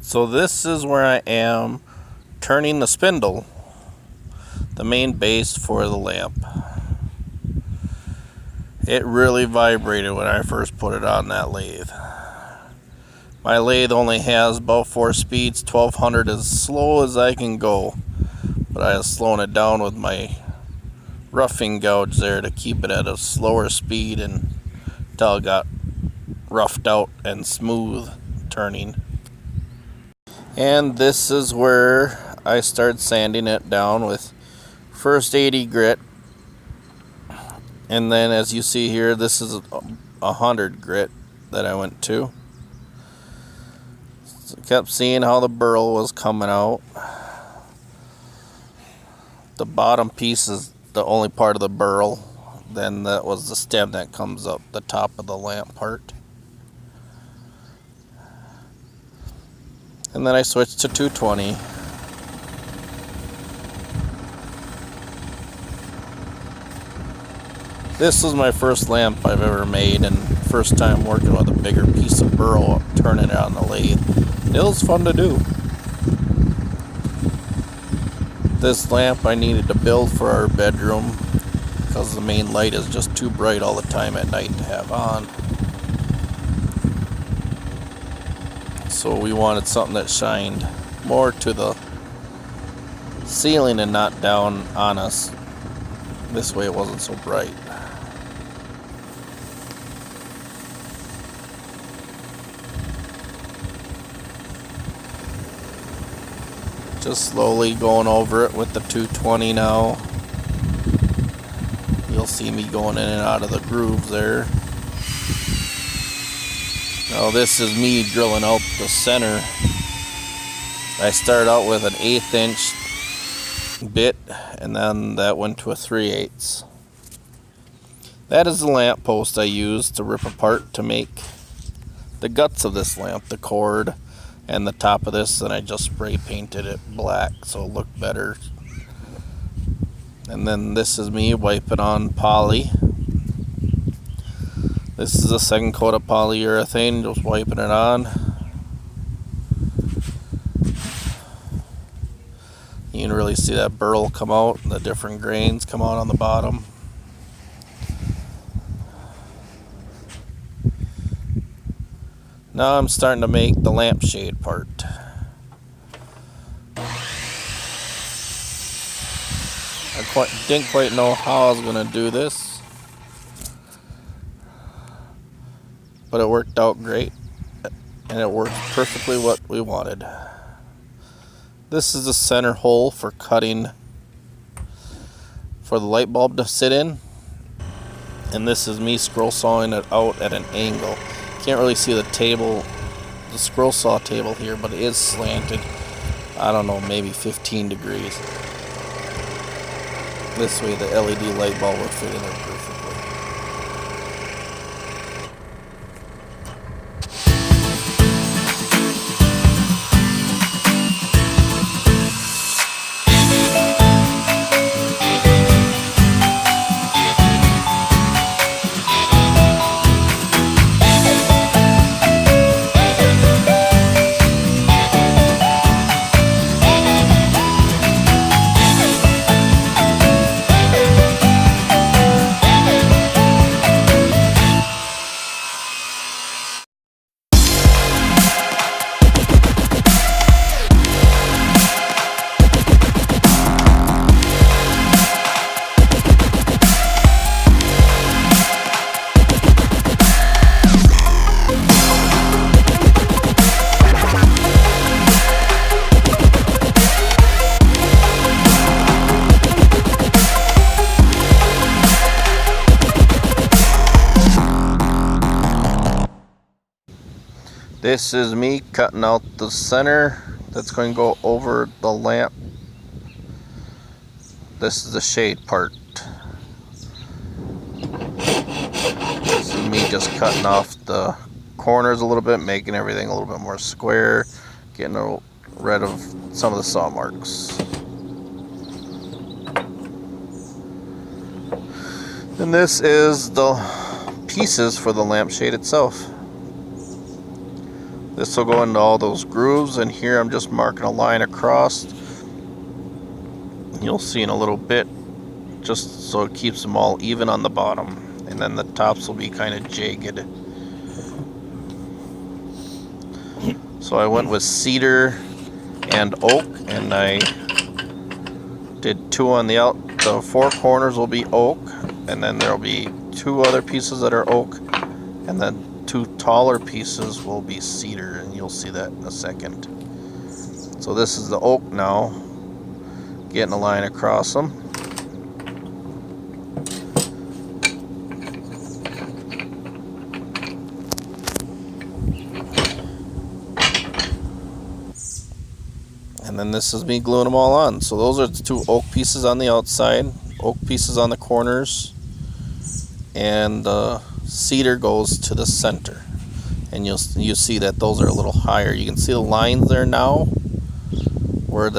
So this is where I am turning the spindle, the main base for the lamp. It really vibrated when I first put it on that lathe. My lathe only has about 4 speeds, 1200 as slow as I can go. But I was slowing it down with my roughing gouge there to keep it at a slower speed until it got roughed out and smooth turning. And this is where I started sanding it down with first 80 grit, and then as you see here, this is 100 grit that I went to. So I kept seeing how the burl was coming out. The bottom piece is the only part of the burl, then that was the stem that comes up the top of the lamp part. And then I switched to 220. This was my first lamp I've ever made, and first time working with a bigger piece of burl, turning it on the lathe. It was fun to do. This lamp I needed to build for our bedroom because the main light is just too bright all the time at night to have on. So we wanted something that shined more to the ceiling and not down on us. This way it wasn't so bright. Just slowly going over it with the 220 now. You'll see me going in and out of the grooves there. Now this is me drilling out the center. I started out with an 1/8 inch bit, and then that went to a 3/8. That is the lamp post I used to rip apart to make the guts of this lamp, the cord and the top of this, and I just spray painted it black so it looked better. And then this is me wiping on poly. This is a second coat of polyurethane, just wiping it on. You can really see that burl come out, the different grains come out on the bottom. Now I'm starting to make the lampshade part. I didn't quite know how I was going to do this, but it worked out great, and it worked perfectly what we wanted. This is the center hole for cutting for the light bulb to sit in, and this is me scroll sawing it out at an angle. Can't really see the table, the scroll saw table here, but it is slanted, I don't know, maybe 15 degrees. This way the LED light bulb would fit in there perfectly. This is me cutting out the center that's going to go over the lamp. This is the shade part. This is me just cutting off the corners a little bit, making everything a little bit more square, getting rid of some of the saw marks. And this is the pieces for the lampshade itself. This will go into all those grooves, and here I'm just marking a line across. You'll see in a little bit, just so it keeps them all even on the bottom, and then the tops will be kind of jagged. So I went with cedar and oak, and I did 2 on the out. The 4 corners will be oak, and then there'll be 2 other pieces that are oak, and then 2 taller pieces will be cedar, and you'll see that in a second. So this is the oak now, getting a line across them. And then this is me gluing them all on. So those are the 2 oak pieces on the outside, oak pieces on the corners, and the cedar goes to the center. And you see that those are a little higher. You can see the lines there now, where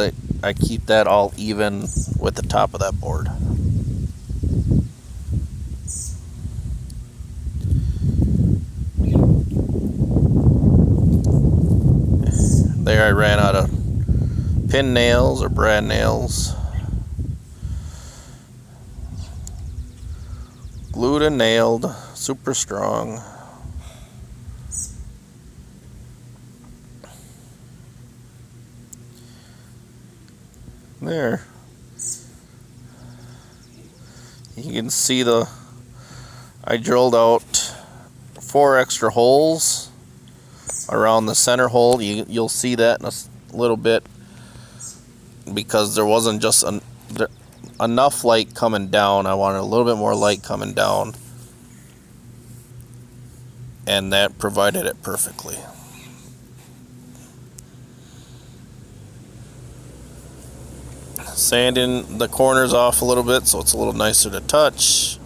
I keep that all even with the top of that board. There, I ran out of pin nails or brad nails. Glued and nailed, super strong. There. You can see I drilled out 4 extra holes around the center hole. You'll see that in a little bit, because there wasn't just enough light coming down. I wanted a little bit more light coming down, and that provided it perfectly. Sanding the corners off a little bit so it's a little nicer to touch.